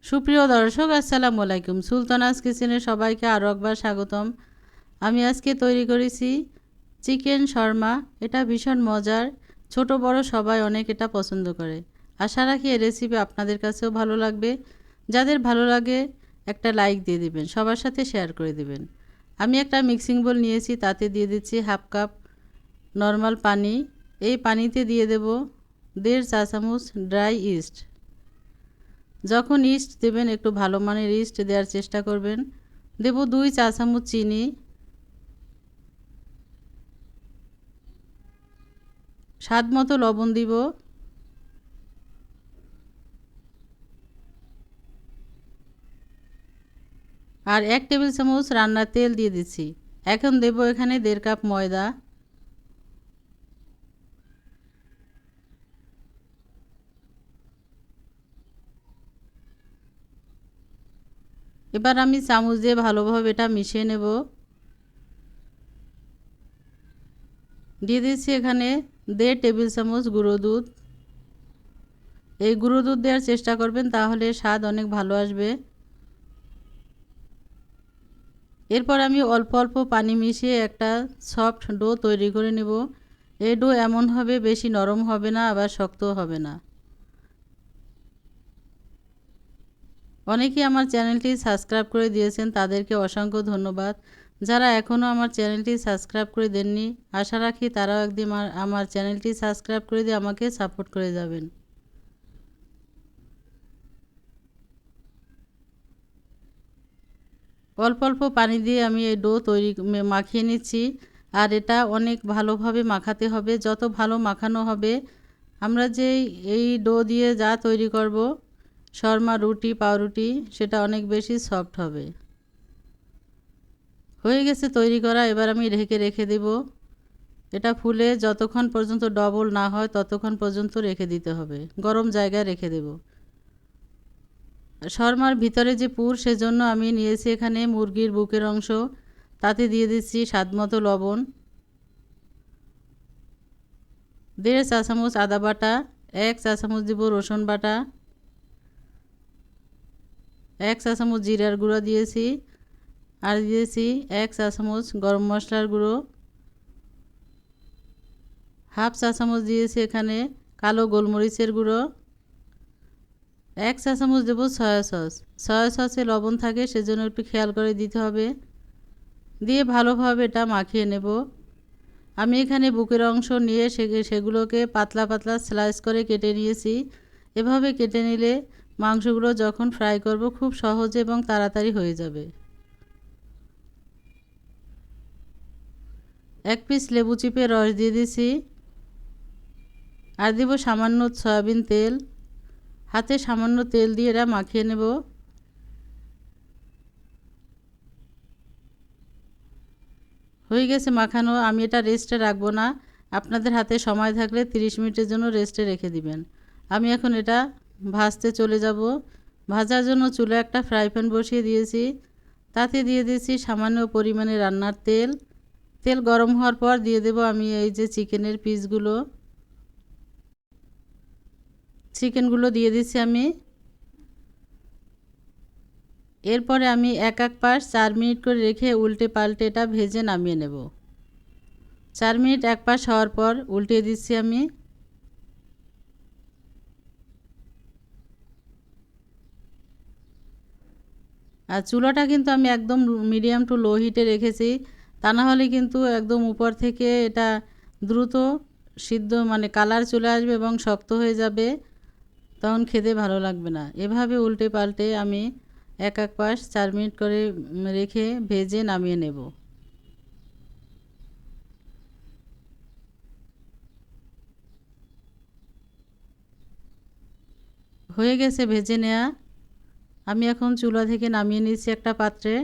সুপ্রিয় দর্শক আসসালামু আলাইকুম। সুলতানাস কিচেনে সবাইকে আরও একবার স্বাগতম। আমি আজকে তৈরি করেছি চিকেন শর্মা। এটা ভীষণ মজার, ছোট বড় সবাই অনেক এটা পছন্দ করে। আশা রাখি এই রেসিপি আপনাদের কাছেও ভালো লাগবে। যাদের ভালো লাগে একটা লাইক দিয়ে দিবেন, সবার সাথে শেয়ার করে দিবেন। আমি একটা মিক্সিং বোল নিয়েছি, তাতে দিয়ে দিচ্ছি হাফ কাপ নর্মাল পানি। এই পানিতে দিয়ে দেব 1.5 চা চামচ ড্রাই ইস্ট। যখন ইস্ট দেবেন একটু ভালো মানের ইস্ট দেওয়ার চেষ্টা করবেন। দেব 2 চা চামচ চিনি, স্বাদ মতো লবণ দিব, আর 1 টেবিল চামচ রান্নার তেল দিয়ে দিচ্ছি। এখন দেব এখানে 1.5 কাপ ময়দা। এবার আমি চামচ দিয়ে ভালোভাবে এটা মিশিয়ে নেব। দিয়ে দিচ্ছি এখানে 1.5 টেবিল চামচ গুঁড়ো দুধ। এই গুঁড়ো দুধ দেওয়ার চেষ্টা করবেন, তাহলে স্বাদ অনেক ভালো আসবে। এরপর আমি অল্প অল্প পানি মিশিয়ে একটা সফট ডো তৈরি করে নেব। এই ডো এমন হবে, বেশি নরম হবে না, আবার শক্তও হবে না। অনেকেই আমার চ্যানেলটি সাবস্ক্রাইব করে দিয়েছেন, তাদেরকে অসংখ্য ধন্যবাদ। যারা এখনও আমার চ্যানেলটি সাবস্ক্রাইব করে দেননি, আশা রাখি তারাও একদিন আমার চ্যানেলটি সাবস্ক্রাইব করে দিয়ে আমাকে সাপোর্ট করে যাবেন। অল্প অল্প পানি দিয়ে আমি এই ডো মাখিয়ে নিচ্ছি। আর এটা অনেক ভালোভাবে মাখাতে হবে। যত ভালো মাখানো হবে, আমরা যে এই ডো দিয়ে যা তৈরি করব, শর্মা, রুটি, পাউরুটি, সেটা অনেক বেশি সফট হবে। হয়ে গেছে তৈরি করা। এবার আমি ঢেকে রেখে দেব। এটা ফুলে যতক্ষণ পর্যন্ত ডবল না হয় ততক্ষণ পর্যন্ত রেখে দিতে হবে। গরম জায়গায় রেখে দেব। শর্মার ভিতরে যে পুর, সেজন্য আমি নিয়েছি এখানে মুরগির বুকের অংশ। তাতে দিয়ে দিচ্ছি স্বাদমতো লবণ, 1.5 চা চামচ আদা বাটা, 1 চা চামচ দিব রসুন বাটা, 1 চা চামচ জিরার গুঁড়ো দিয়েছি, আর দিয়েছি 1 চা চামচ গরম মশলার গুঁড়ো, হাফ চা চামচ দিয়েছি এখানে কালো গোলমরিচের গুঁড়ো, 1 চা চামচ দেব সয়া সস। সয়া সসে লবণ থাকে, সেজন্য একটু খেয়াল করে দিতে হবে। দিয়ে ভালোভাবে এটা মাখিয়ে নেব। আমি এখানে বুকের অংশ নিয়ে সেগুলোকে পাতলা পাতলা স্লাইস করে কেটে নিয়েছি। এভাবে কেটে নিলে মাংসগুলো যখন ফ্রাই করব খুব সহজে এবং তাড়াতাড়ি হয়ে যাবে। 1 পিস লেবু চিপে রস দিয়ে দিছি, আর দিব সামান্য সয়াবিন তেল। হাতে সামান্য তেল দিয়ে এটা মাখিয়ে নেব। হয়ে গেছে মাখানো। আমি এটা রেস্টে রাখবো না। আপনাদের হাতে সময় থাকলে 30 মিনিটের জন্য রেস্টে রেখে দিবেন। আমি এখন এটা ভাজতে চলে যাব। ভাজার জন্য চুলে একটা ফ্রাই প্যান বসিয়ে দিয়েছি। তাতে দিয়ে দিয়েছি সামান্য পরিমাণে রান্নার তেল। তেল গরম হওয়ার পর দিয়ে দেব আমি এই যে চিকেনগুলো দিয়ে দিচ্ছি আমি। এরপরে আমি এক এক পাশ 4 মিনিট করে রেখে উল্টে পাল্টে এটা ভেজে নামিয়ে নেব। 4 মিনিট এক পাশ হওয়ার পর উল্টে দিচ্ছি আমি। আর চুলাটা কিন্তু আমি একদম মিডিয়াম টু লো হিটে রেখেছি, তা না হলে কিন্তু একদম উপর থেকে এটা দ্রুত সিদ্ধ মানে কালার চলে আসবে এবং শক্ত হয়ে যাবে, তখন খেতে ভালো লাগবে না। এভাবে উল্টে পাল্টে আমি এক এক পাশ 4 মিনিট করে রেখে ভেজে নামিয়ে নেব। হয়ে গেছে ভেজে নেওয়া। আমি এখন চুলা থেকে নামিয়ে নিচ্ছি একটা পাত্রে।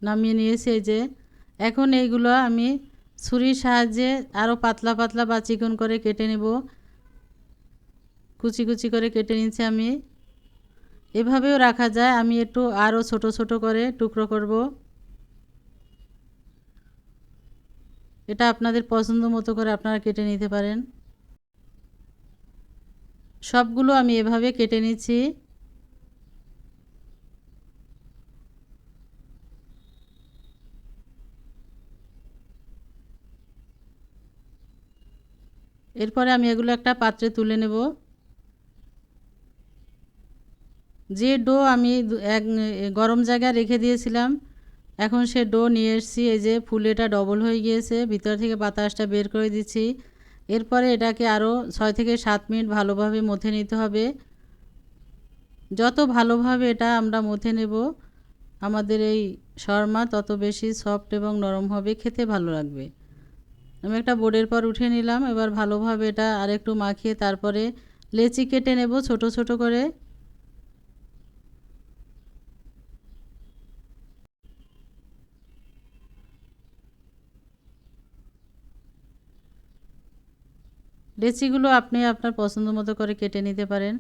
নামিয়ে নিয়েছি এই যে। এখন এইগুলো আমি ছুরির সাহায্যে আরও পাতলা পাতলা বা চিকন করে কেটে নেব। কুচি কুচি করে কেটে নিচ্ছি আমি। এভাবেও রাখা যায়, আমি একটু আরও ছোট ছোট করে টুকরো করব। এটা আপনাদের পছন্দ মতো করে আপনারা কেটে নিতে পারেন। সবগুলো আমি এভাবে কেটে নিচ্ছি। এরপরে আমি এগুলো একটা পাত্রে তুলে নেব। যে ডো আমি গরম জায়গায় রেখে দিয়েছিলাম, এখন সে ডো নিয়ে এসেছি। এই যে ফুলেটা ডবল হয়ে গিয়েছে, ভিতর থেকে বাতাসটা বের করে দিচ্ছি। এরপরে এটাকে আরও 6 থেকে 7 মিনিট ভালোভাবে মথে নিতে হবে। যত ভালোভাবে এটা আমরা মথে নেব, আমাদের এই শর্মা তত বেশি সফট এবং নরম হবে, খেতে ভালো লাগবে। আমি একটা বোর্ডের পর উঠে নিলাম। এবার ভালোভাবে এটা আরেকটু মাখিয়ে তারপরে লেচি কেটে নেব ছোট ছোট করে। লেচিগুলো আপনি আপনার পছন্দ মতো করে কেটে নিতে পারেন।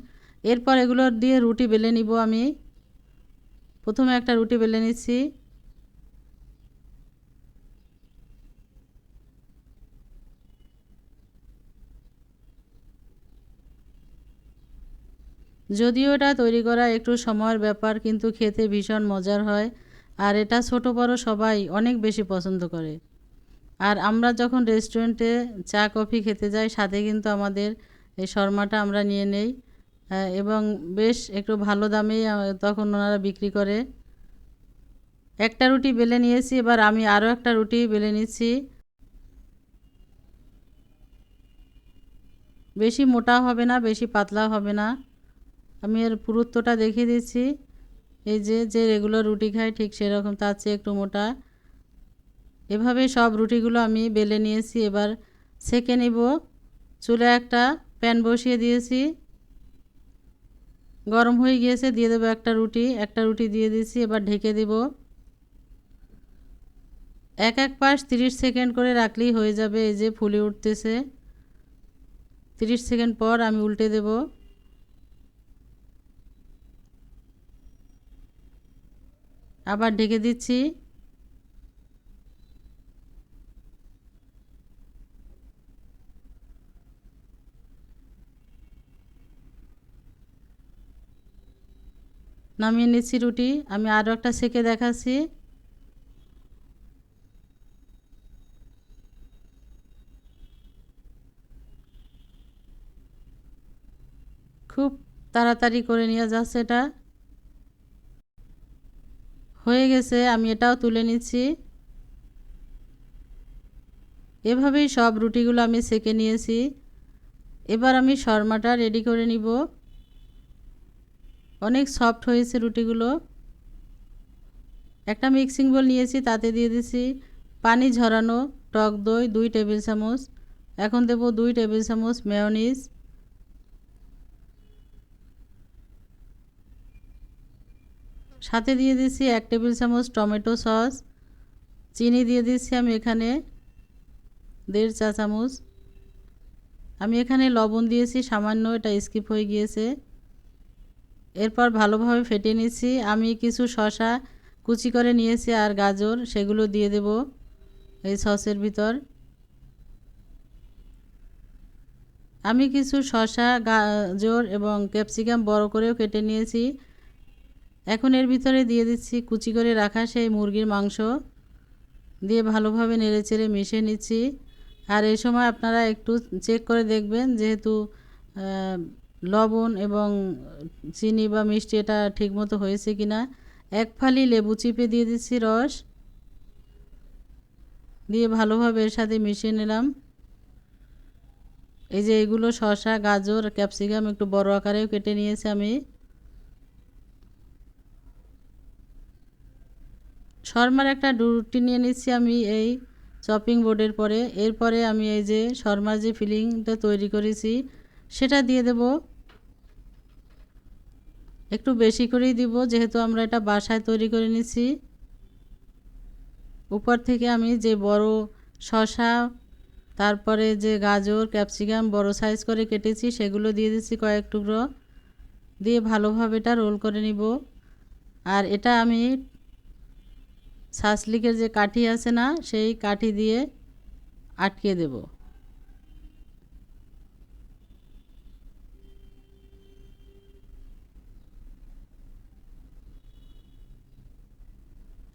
এরপর এগুলো দিয়ে রুটি বেলে নিব। আমি প্রথমে একটা রুটি বেলে নিচ্ছি। যদিও এটা তৈরি করা একটু সময়ের ব্যাপার, কিন্তু খেতে ভীষণ মজার হয়। আর এটা ছোট বড় সবাই অনেক বেশি পছন্দ করে। আর আমরা যখন রেস্টুরেন্টে চা কফি খেতে যাই, সাথে কিন্তু আমাদের এই শর্মাটা আমরা নিয়ে নেই, এবং বেশ একটু ভালো দামেই তখন ওনারা বিক্রি করে। একটা রুটি বেলে নিয়েছি, এবার আমি আরও একটা রুটি বেলে নিচ্ছি। বেশি মোটা হবে না, বেশি পাতলা হবে না। আমি এর পুরুত্বটা দেখিয়ে দিচ্ছি। এই যে যে রেগুলার রুটি খাই ঠিক সেরকম, তার চেয়ে একটু মোটা। এভাবে সব রুটিগুলো আমি বেলে নিয়েছি। এবার সেঁকে নিব। চুলায় একটা প্যান বসিয়ে দিয়েছি, গরম হয়ে গিয়েছে। দিয়ে দেবো একটা রুটি দিয়ে দিয়েছি। এবার ঢেকে দেব। এক পাশ 30 সেকেন্ড করে রাখলেই হয়ে যাবে। এই যে ফুলে উঠতেছে। 30 সেকেন্ড পর আমি উল্টে দেব। আবার ঢেকে দিচ্ছি। নামিয়ে নিচ্ছি রুটি। আমি আরও একটা সেঁকে দেখাচ্ছি। খুব তাড়াতাড়ি করে নিয়ে যাচ্ছে এটা। হয়ে গেছে, আমি এটাও তুলে নিচ্ছি। এভাবেই সব রুটিগুলো আমি সেঁকে নিয়েছি। এবার আমি শর্মাটা রেডি করে নিব। অনেক সফট হয়েছে রুটিগুলো। একটা মিক্সিং বোল নিয়েছি, তাতে দিয়ে দিচ্ছি পানি ঝরানো টক দই 2 টেবিল চামচ। এখন দেব 2 টেবিল চামচ মেয়োনিজ। সাথে দিয়ে দিচ্ছি 1 টেবিল চামচ টমেটো সস। চিনি দিয়ে দিচ্ছি আমি এখানে 1.5 চা চামচ। আমি এখানে লবণ দিয়েছি সামান্য, এটা স্কিপ হয়ে গিয়েছে। এরপর ভালোভাবে ফেটিয়ে নিচ্ছি। আমি কিছু শসা কুচি করে নিয়েছি আর গাজর, সেগুলো দিয়ে দেব এই সসের ভিতর। আমি কিছু শসা, গাজর এবং ক্যাপসিকাম বড় করেও কেটে নিয়েছি। এখন এর ভিতরে দিয়ে দিচ্ছি কুচি করে রাখা সেই মুরগির মাংস। দিয়ে ভালোভাবে নেড়েচেড়ে মিশিয়ে নিচ্ছি। আর এই সময় আপনারা একটু চেক করে দেখবেন, যেহেতু লবণ এবং চিনি বা মিষ্টি এটা ঠিকমতো হয়েছে কি না। 1 ফালি লেবু চিপে দিয়ে দিচ্ছি রস। দিয়ে ভালোভাবে এর সাথে মিশিয়ে নিলাম। এই যে এগুলো শসা, গাজর, ক্যাপসিকাম একটু বড় আকারেও কেটে নিয়েছি আমি। শর্মার একটা রুটি নিয়ে নিচ্ছি আমি এই চপিং বোর্ডের পরে। এরপরে আমি এই যে শর্মার যে ফিলিংটা তৈরি করেছি সেটা দিয়ে দেব। একটু বেশি করেই দিব, যেহেতু আমরা এটা বাসায় তৈরি করে নিচ্ছি। উপর থেকে আমি যে বড় শসা, তারপরে যে গাজর, ক্যাপসিকাম বড় সাইজ করে কেটেছি সেগুলো দিয়ে দিচ্ছি কয়েক টুকরো। দিয়ে ভালোভাবে এটা রোল করে নিব। আর এটা আমি ছাঁচলিকের যে কাঠি আছে না, সেই কাঠি দিয়ে আটকে দেব।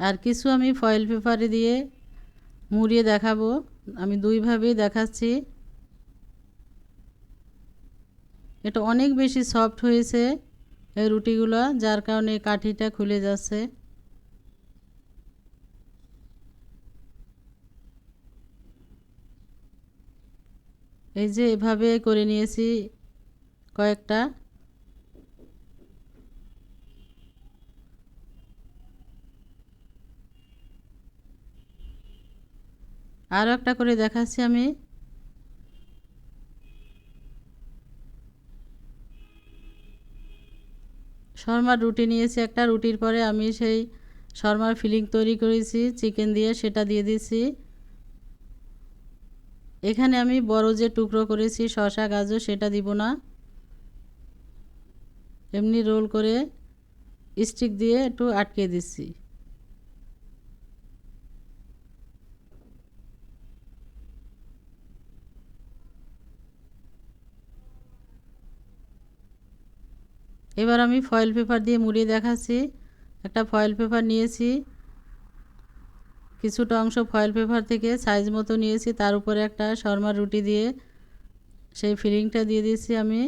আর কিছু আমি ফয়েল পেপারে দিয়ে মুড়িয়ে দেখাবো। আমি দুইভাবেই দেখাচ্ছি। এটা অনেক বেশি সফট হয়েছে এই রুটিগুলো, যার কারণে কাঠিটা খুলে যাচ্ছে। এই যে এভাবে করে নিয়েছি কয়েকটা। আরও একটা করে দেখাচ্ছি আমি। শর্মার রুটি নিয়েছি একটা, রুটির পরে আমি সেই শর্মার ফিলিং তৈরি করেছি চিকেন দিয়ে, সেটা দিয়ে দিছি। এখানে আমি বড় যে টুকরো করেছি শসা গাজর সেটা দিব না, এমনি রোল করে স্টিক দিয়ে একটু আটকে দিচ্ছি। এবার আমি ফয়েল পেপার দিয়ে মুড়িয়ে দেখাচ্ছি। একটা ফয়েল পেপার নিয়েছি, কিছুটা অংশ ফয়েল পেপার থেকে সাইজ মতো নিয়েছি, তার উপরে একটা শর্মার রুটি দিয়ে সেই ফিলিংটা দিয়ে দিচ্ছি আমি।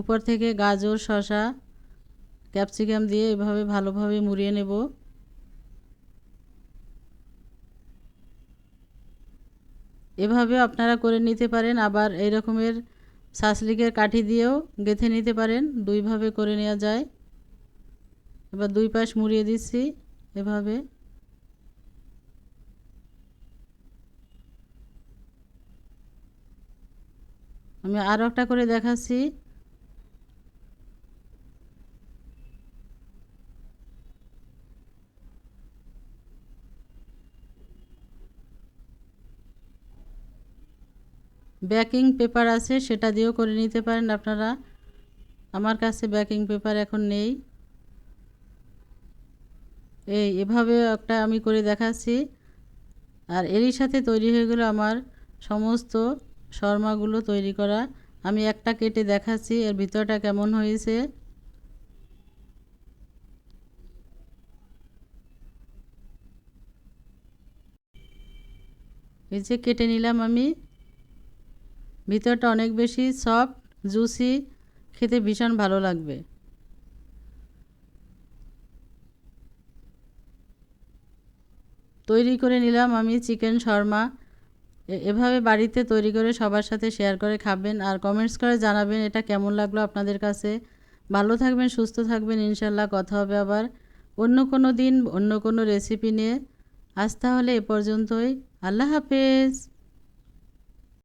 উপর থেকে গাজর শসা ক্যাপসিকাম দিয়ে এভাবে ভালোভাবে মুড়িয়ে নেব। এভাবে আপনারা করে নিতে পারেন, আবার এই রকমের ছাঁচলিকের কাঠি দিয়েও গেঁথে নিতে পারেন, দুইভাবে করে নেওয়া যায়। এবার দুই পাশ মুড়িয়ে দিচ্ছি এভাবে। আমি আরও একটা করে দেখাচ্ছি। বেকিং পেপার আছে, সেটা দিয়েও করে নিতে পারেন আপনারা। আমার কাছে বেকিং পেপার এখন নেই। এভাবে একটা আমি করে দেখাচ্ছি। আর এরই সাথে তৈরি হয়ে গেল আমার সমস্ত শর্মাগুলো তৈরি করা। আমি একটা কেটে দেখাচ্ছি এর ভিতরটা কেমন হয়েছে। এই যে কেটে নিলাম আমি, ভিতরটা অনেক বেশি সফট জুসি, খেতে ভীষণ ভালো লাগবে। তৈরি করে নিলাম আমি চিকেন শর্মা। এভাবে বাড়িতে তৈরি করে সবার সাথে শেয়ার করে খাবেন, আর কমেন্টস করে জানাবেন এটা কেমন লাগলো আপনাদের কাছে। ভালো থাকবেন, সুস্থ থাকবেন, ইনশাল্লাহ কথা হবে আবার অন্য কোনো দিন অন্য কোনো রেসিপি নিয়ে। আজ তাহলে এ পর্যন্তই। আল্লাহ হাফেজ।